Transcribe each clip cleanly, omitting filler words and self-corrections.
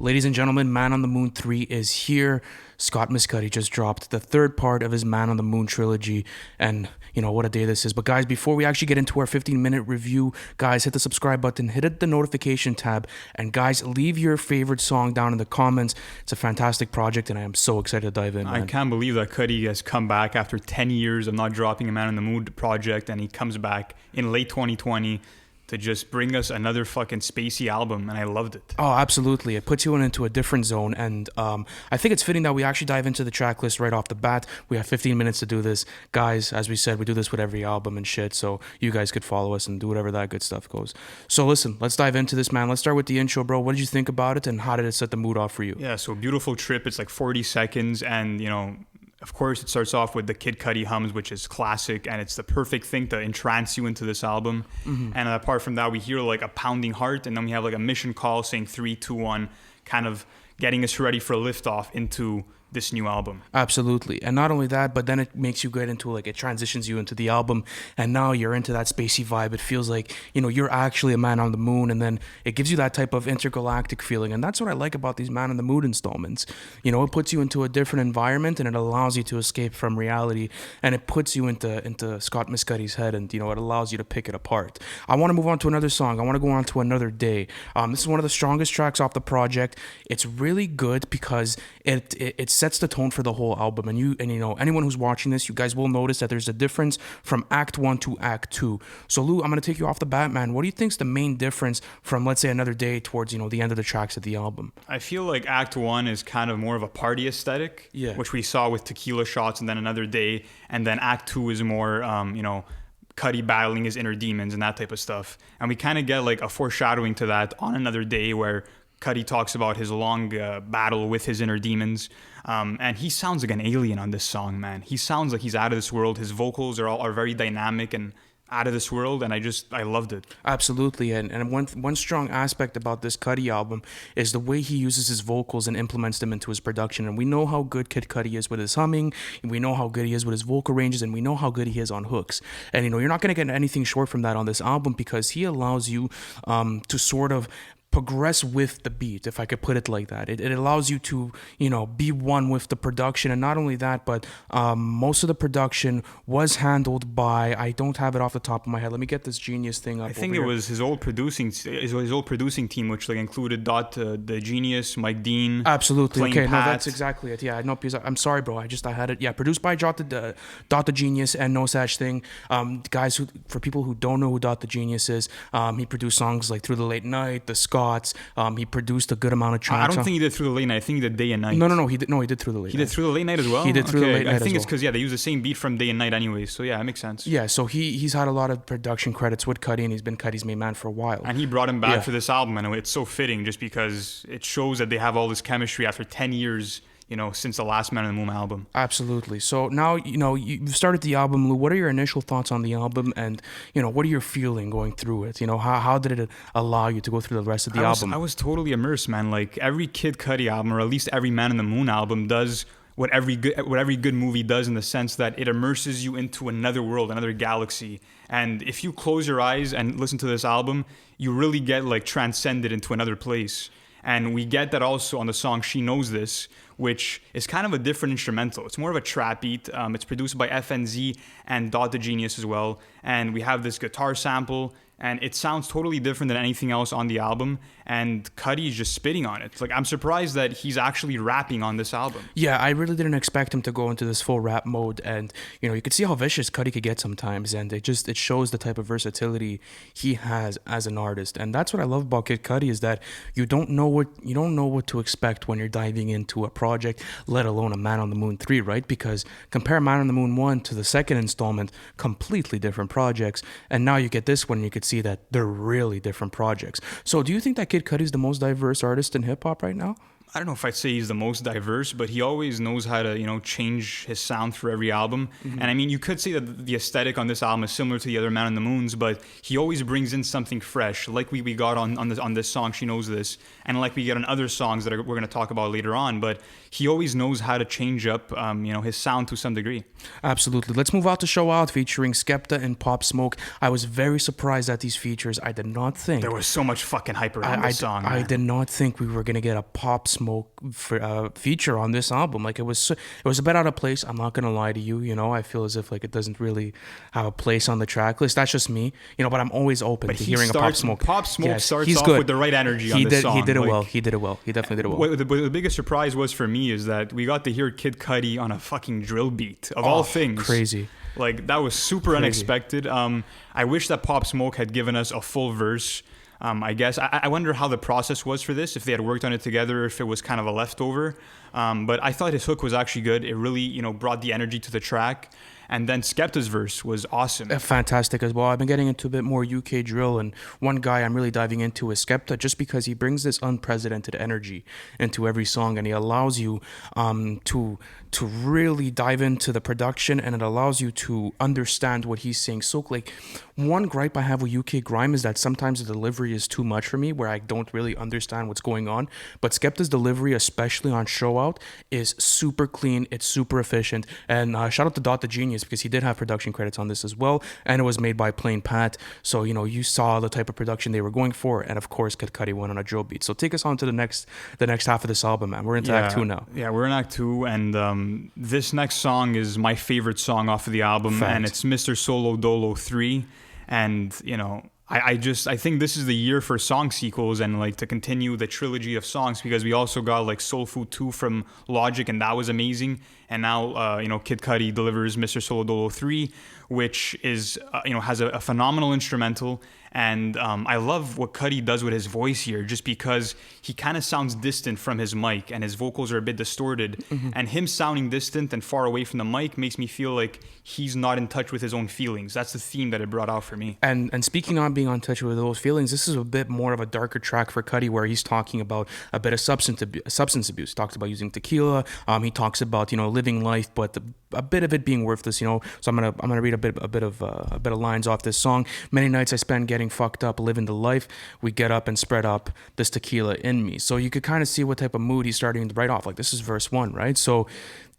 Ladies and gentlemen, Man on the Moon 3 is here. Scott Cudi just dropped the third part of his Man on the Moon trilogy, and you know what a day this is. But guys, before we actually get into our 15-minute review, guys, hit the subscribe button, hit the notification tab, and guys, leave your favorite song down in the comments. It's a fantastic project, and I am so excited to dive in, man. I can't believe that Cudi has come back after 10 years of not dropping a Man on the Moon project, and he comes back in late 2020 to just bring us another fucking spacey album, and I loved it. Oh, absolutely. It puts you into a different zone, and I think it's fitting that we actually dive into the track list right off the bat. We have 15 minutes to do this. Guys, as we said, we do this with every album and shit, so you guys could follow us and do whatever that good stuff goes. So listen, let's dive into this, man. Let's start with the intro, bro. What did you think about it, and how did it set the mood off for you? Yeah, so beautiful trip. It's like 40 seconds, and, you know, of course, it starts off with the Kid Cudi hums, which is classic, and it's the perfect thing to entrance you into this album. Mm-hmm. And apart from that, we hear like a pounding heart, and then we have like a mission call saying 3, 2, 1, kind of getting us ready for a liftoff into this new album. Absolutely. And not only that, but then it makes you get into like, it transitions you into the album, and now you're into that spacey vibe. It feels like, you know, you're actually a man on the moon, and then it gives you that type of intergalactic feeling. And that's what I like about these Man on the Moon installments. You know, it puts you into a different environment, and it allows you to escape from reality, and it puts you into Scott Cudi's head, and, you know, it allows you to pick it apart. I want to move on to another song. I want to go on to Another Day. This is one of the strongest tracks off the project. It's really good because it sets the tone for the whole album, and you know, anyone who's watching this, you guys will notice that there's a difference from Act 1 to Act 2. So Lou, I'm going to take you off the bat, man. What do you think's the main difference from, let's say, Another Day towards, you know, the end of the tracks of the album? I feel like Act 1 is kind of more of a party aesthetic, yeah, which we saw with Tequila Shots and then Another Day, and then Act 2 is more, you know, Cudi battling his inner demons and that type of stuff. And we kind of get like a foreshadowing to that on Another Day, where Cudi talks about his long battle with his inner demons. And he sounds like an alien on this song, man. He sounds like he's out of this world. His vocals are very dynamic and out of this world, and I loved it. Absolutely. And one strong aspect about this Cudi album is the way he uses his vocals and implements them into his production. And we know how good Kid Cudi is with his humming, and we know how good he is with his vocal ranges, and we know how good he is on hooks. And, you know, you're not going to get anything short from that on this album, because he allows you to sort of progress with the beat, if I could put it like that. It allows you to, you know, be one with the production. And not only that, but most of the production was handled by, I don't have it off the top of my head. Let me get this genius thing up. I think it was his old producing team, which like included Dot the Genius, Mike Dean. Absolutely. Okay, Pat. no, that's exactly it. Yeah, no, because I'm sorry, bro. I had it. Yeah, produced by Dot the Genius and No Such Thing. Guys, for people who don't know who Dot the Genius is, he produced songs like Through the Late Night, The Scots. He produced a good amount of tracks. I don't think he did Through the Late Night. I think he did Day and Night. No, he did Through the Late Night. He did Through the Late Night as well? He did Through the Late Night I think as it's because, yeah, they use the same beat from Day and Night anyway. So, yeah, it makes sense. Yeah, so he's had a lot of production credits with Cudi, and he's been Cudi's main man for a while. And he brought him back for this album, and it's so fitting just because it shows that they have all this chemistry after 10 years, you know, since the last Man on the Moon album. Absolutely. So now, you know, you've started the album, Lou. What are your initial thoughts on the album, and, you know, what are you feeling going through it? You know, how did it allow you to go through the rest of the album? I was totally immersed, man. Like, every Kid Cudi album, or at least every Man on the Moon album, does what every good movie does, in the sense that it immerses you into another world, another galaxy. And if you close your eyes and listen to this album, you really get like transcended into another place. And we get that also on the song She Knows This, which is kind of a different instrumental. It's more of a trap beat. It's produced by FNZ and Dot the Genius as well. And we have this guitar sample, and it sounds totally different than anything else on the album. And Cudi is just spitting on it. Like, I'm surprised that he's actually rapping on this album. Yeah, I really didn't expect him to go into this full rap mode. And, you know, you could see how vicious Cudi could get sometimes. And it shows the type of versatility he has as an artist. And that's what I love about Kid Cudi, is that you don't know what to expect when you're diving into a project, let alone a Man on the Moon 3, right? Because compare Man on the Moon 1 to the second installment, completely different projects. And now you get this one, and you could see that they're really different projects. So do you think that Kid Cudi is the most diverse artist in hip hop right now? I don't know if I'd say he's the most diverse, but he always knows how to, change his sound for every album. And I mean, you could say that the aesthetic on this album is similar to the other Man on the Moons, but he always brings in something fresh, like we got on this song, She Knows This, and like we get on other songs that we're going to talk about later on. But he always knows how to change up, his sound to some degree. Absolutely. Let's move out to Show Out featuring Skepta and Pop Smoke. I was very surprised at these features. I did not think There was so much fucking hype around this song. I Man. did not think we were gonna get a Pop Smoke feature on this album. Like it was a bit out of place. I'm not gonna lie to you. I feel as if like it doesn't really have a place on the track list. That's just me. But I'm always open to hearing a Pop Smoke. Pop Smoke Yes, starts he's off good. with the right energy on this song. He did it well. He did it well. He definitely did it well. What the biggest surprise was for me is that we got to hear Kid Cudi on a fucking drill beat of all things. Crazy. Like that was super unexpected. I wish that Pop Smoke had given us a full verse. I guess I wonder how the process was for this, if they had worked on it together, if it was kind of a leftover. But I thought his hook was actually good. It really, brought the energy to the track. And then Skepta's verse was awesome. Fantastic as well. I've been getting into a bit more UK drill, and one guy I'm really diving into is Skepta, just because he brings this unprecedented energy into every song, and he allows you to really dive into the production, and it allows you to understand what he's saying. So like one gripe I have with UK grime is that sometimes the delivery is too much for me, where I don't really understand what's going on. But Skepta's delivery, especially on Show Out, is super clean. It's super efficient. And shout out to Dot the Genius, because he did have production credits on this as well, and it was made by Plain Pat. So you saw the type of production they were going for, and of course Kid Cudi went on a drill beat. So take us on to the next half of this album, man. We're into Act 2 now. Yeah, we're in Act 2, and this next song is my favorite song off of the album. And it's Mr. Solo Dolo 3. And I think this is the year for song sequels and like to continue the trilogy of songs, because we also got like Soul Food 2 from Logic, and that was amazing. And now Kid Cudi delivers Mr. Solo Dolo 3, which is has a phenomenal instrumental. And I love what Cudi does with his voice here, just because he kind of sounds distant from his mic and his vocals are a bit distorted. And him sounding distant and far away from the mic makes me feel like he's not in touch with his own feelings. That's the theme that it brought out for me. And speaking on being on touch with those feelings, this is a bit more of a darker track for Cudi, where he's talking about a bit of substance abuse. He talks about using tequila. He talks about living life, but a bit of it being worthless. So I'm gonna read a bit of lines off this song. Many nights I spend getting fucked up, living the life. We get up and spread up this tequila in me. So you could kind of see what type of mood he's starting to write off. Like this is verse 1, right? So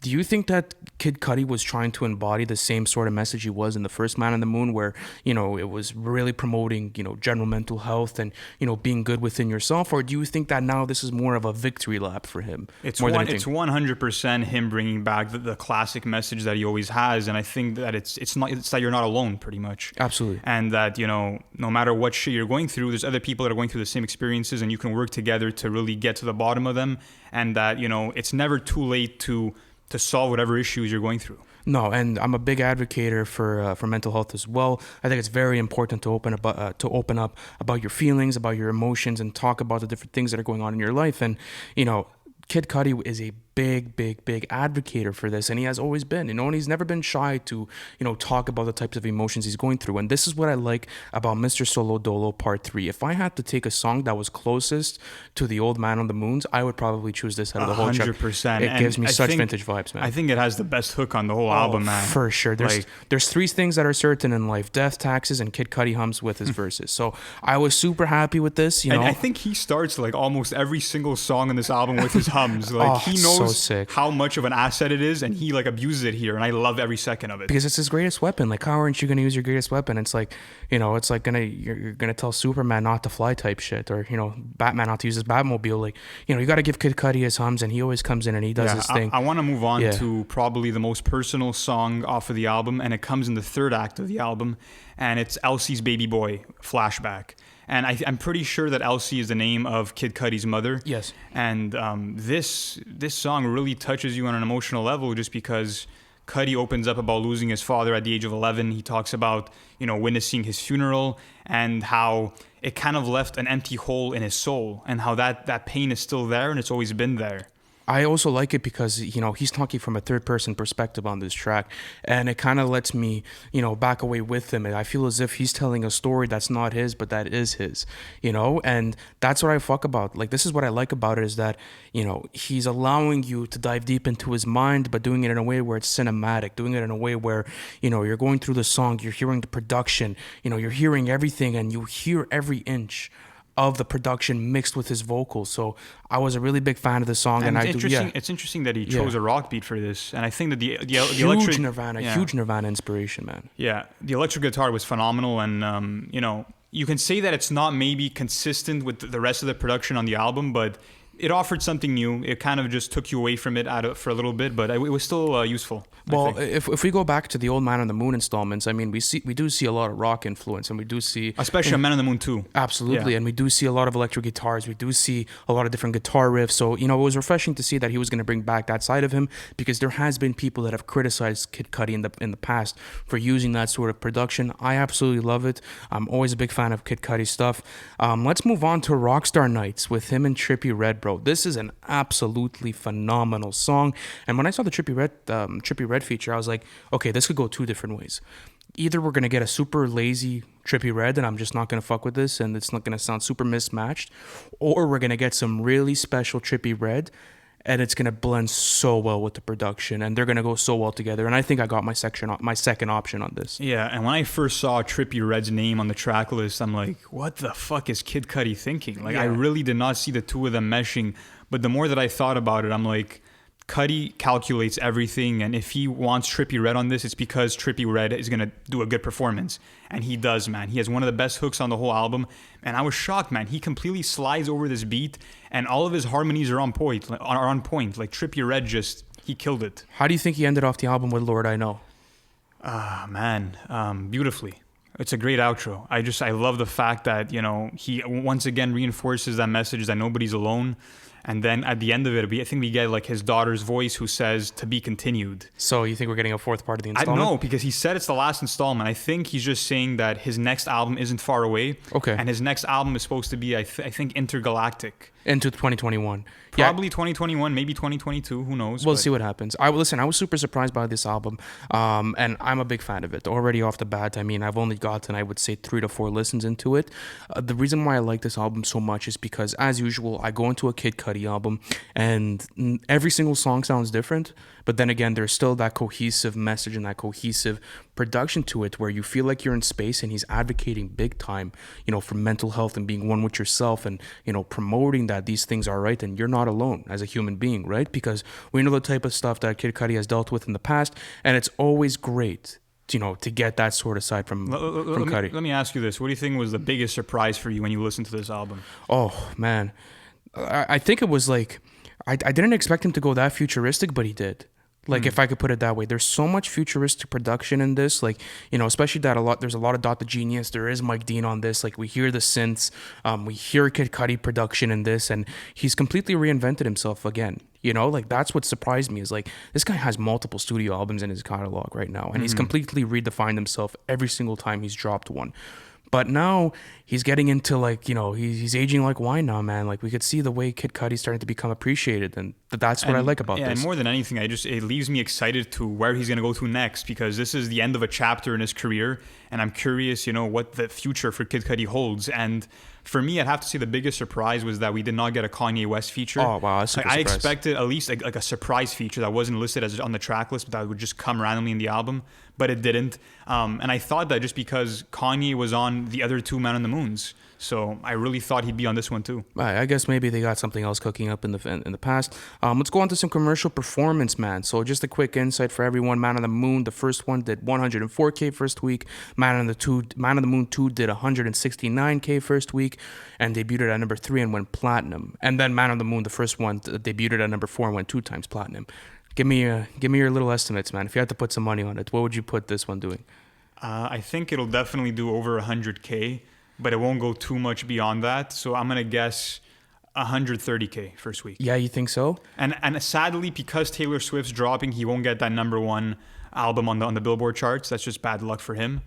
do you think that Kid Cudi was trying to embody the same sort of message he was in the first Man on the Moon, where, it was really promoting, general mental health and, being good within yourself? Or do you think that now this is more of a victory lap for him? It's 100% him bringing back the classic message that he always has. And I think that it's that you're not alone, pretty much. Absolutely. And that, no matter what shit you're going through, there's other people that are going through the same experiences, and you can work together to really get to the bottom of them. And that, it's never too late to solve whatever issues you're going through. No, and I'm a big advocate for mental health as well. I think it's very important to open up about your feelings, about your emotions, and talk about the different things that are going on in your life. And Kid Cudi is a big advocate for this, and he has always been, and he's never been shy to, talk about the types of emotions he's going through. And this is what I like about Mr. Solo Dolo Part 3. If I had to take a song that was closest to the old Man on the Moons, I would probably choose this out of the whole track. 100%. It gives me such vintage vibes, man. I think it has the best hook on the whole album, man. For sure. There's three things that are certain in life: death, taxes, and Kid Cudi hums with his verses. So I was super happy with this, And I think he starts like almost every single song in this album with his hums. Like he knows how much of an asset it is, and he like abuses it here, and I love every second of it. Because it's his greatest weapon. Like, how aren't you gonna use your greatest weapon? It's like, it's like you're gonna tell Superman not to fly type shit, or Batman not to use his Batmobile. Like, you gotta give Kid Cudi his hums, and he always comes in and he does his thing. I want to move on to probably the most personal song off of the album, and it comes in the third act of the album, and it's Elsie's Baby Boy, Flashback. And I'm pretty sure that Elsie is the name of Kid Cudi's mother. Yes. And this song really touches you on an emotional level, just because Cudi opens up about losing his father at the age of 11. He talks about, witnessing his funeral, and how it kind of left an empty hole in his soul, and how that pain is still there, and it's always been there. I also like it because, he's talking from a third person perspective on this track, and it kind of lets me, back away with him. And I feel as if he's telling a story that's not his, but that is his, and that's what I fuck about. Like, this is what I like about it, is that, he's allowing you to dive deep into his mind, but doing it in a way where it's cinematic, doing it in a way where, you're going through the song, you're hearing the production, you're hearing everything, and you hear every inch of the production mixed with his vocals. So I was a really big fan of the song, and it's interesting that he chose a rock beat for this, and I think that the huge electric huge Nirvana inspiration, man. Yeah, the electric guitar was phenomenal, and you can say that it's not maybe consistent with the rest of the production on the album, but it offered something new. It kind of just took you away from it for a little bit, but it was still useful. Well, if we go back to the old Man on the Moon installments, I mean, we do see a lot of rock influence, and we do see, especially on Man on the Moon 2. Absolutely, yeah. And we do see a lot of electric guitars. We do see a lot of different guitar riffs. So it was refreshing to see that he was going to bring back that side of him, because there has been people that have criticized Kid Cudi in the past for using that sort of production. I absolutely love it. I'm always a big fan of Kid Cudi stuff. Let's move on to Rockstar Nights with him and Trippie Redd, bro. This is an absolutely phenomenal song. And when I saw the Trippie Redd feature, I was like, okay, this could go two different ways. Either we're going to get a super lazy Trippie Redd, and I'm just not going to fuck with this, and it's not going to sound super mismatched, or we're going to get some really special Trippie Redd, and it's going to blend so well with the production, and they're going to go so well together. And I think I got my second option on this. Yeah, and when I first saw Trippie Redd's name on the track list, I'm like, what the fuck is Kid Cudi thinking? Like, yeah. I really did not see the two of them meshing. But the more that I thought about it, I'm like, Cudi calculates everything, and if he wants Trippie Redd on this, it's because Trippie Redd is going to do a good performance. And he does, man. He has one of the best hooks on the whole album, and I was shocked, man. He completely slides over this beat, and all of his harmonies are on point. Like Trippie Redd he killed it. How do you think he ended off the album with Lord I Know? Beautifully. It's a great outro. I love the fact that, he once again reinforces that message that nobody's alone. And then at the end of it, I think we get like his daughter's voice who says, "To be continued." So you think we're getting a fourth part of the installment? No, because he said it's the last installment. I think he's just saying that his next album isn't far away. Okay. And his next album is supposed to be, I think, intergalactic. Into 2021. Probably 2021, maybe 2022. Who knows? We'll see what happens. I was super surprised by this album, and I'm a big fan of it. Already off the bat, I mean, I've only gotten, I would say, 3 to 4 listens into it. The reason why I like this album so much is because, as usual, I go into a Kid Cudi album, and every single song sounds different. But then again, there's still that cohesive message and that cohesive production to it, where you feel like you're in space, and he's advocating big time, for mental health and being one with yourself, and promoting that these things are right and you're not alone as a human being, right? Because we know the type of stuff that Kid Cudi has dealt with in the past, and it's always great, to get that sort of side from Cudi. Let me ask you this: what do you think was the biggest surprise for you when you listened to this album? Oh man, I think it was like I didn't expect him to go that futuristic, but he did. Like, if I could put it that way, there's so much futuristic production in this, like, especially that there's a lot of Dot the Genius. There is Mike Dean on this. Like, we hear the synths, we hear Kid Cudi production in this, and he's completely reinvented himself again. Like, that's what surprised me, is like, this guy has multiple studio albums in his catalog right now, and he's completely redefined himself every single time he's dropped one. But now he's getting into, like, he's aging like wine now, man. Like, we could see the way Kid Cudi's starting to become appreciated, and that's what I like about this. And more than anything, it leaves me excited to where he's going to go to next, because this is the end of a chapter in his career, and I'm curious, what the future for Kid Cudi holds. And for me, I'd have to say the biggest surprise was that we did not get a Kanye West feature. Oh, wow. That's super I surprised. expected at least like a surprise feature that wasn't listed as on the track list, but that would just come randomly in the album, but it didn't. And I thought that just because Kanye was on the other 2 Man on the Moons, so I really thought he'd be on this one too. I guess maybe they got something else cooking up in the past. Let's go on to some commercial performance, man. So just a quick insight for everyone. Man on the Moon, the first one did 104K first week. Man on the Moon 2 did 169K first week, and debuted at number 3 and went platinum. And then Man on the Moon, the first one, debuted at number 4 and went 2 times platinum. Give me your little estimates, man. If you had to put some money on it, what would you put this one doing? I think it'll definitely do over 100K, but it won't go too much beyond that. So I'm gonna guess 130K first week. Yeah, you think so? And sadly, because Taylor Swift's dropping, he won't get that number 1 album on the Billboard charts. That's just bad luck for him.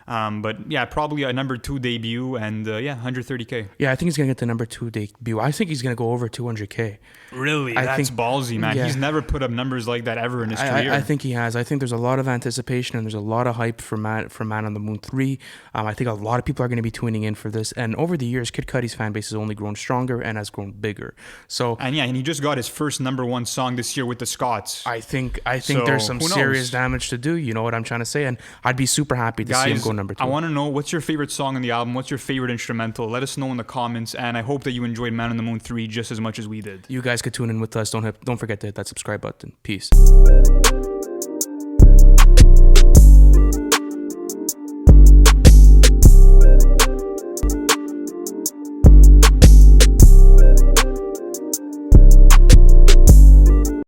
But yeah, probably a number 2 debut, and 130K. Yeah, I think he's gonna get the number 2 debut. I think he's gonna go over 200K. Really? That's ballsy, man. Yeah. He's never put up numbers like that ever in his career. I think he has. I think there's a lot of anticipation and there's a lot of hype for Man on the Moon 3. I think a lot of people are going to be tuning in for this. And over the years, Kid Cudi's fan base has only grown stronger and has grown bigger. So and he just got his first number 1 song this year with the Scots. I think there's some serious damage to do. You know what I'm trying to say? And I'd be super happy to see him go number 2. I want to know, what's your favorite song on the album? What's your favorite instrumental? Let us know in the comments. And I hope that you enjoyed Man on the Moon 3 just as much as we did. You guys could tune in with us. Don't forget to hit that subscribe button. Peace.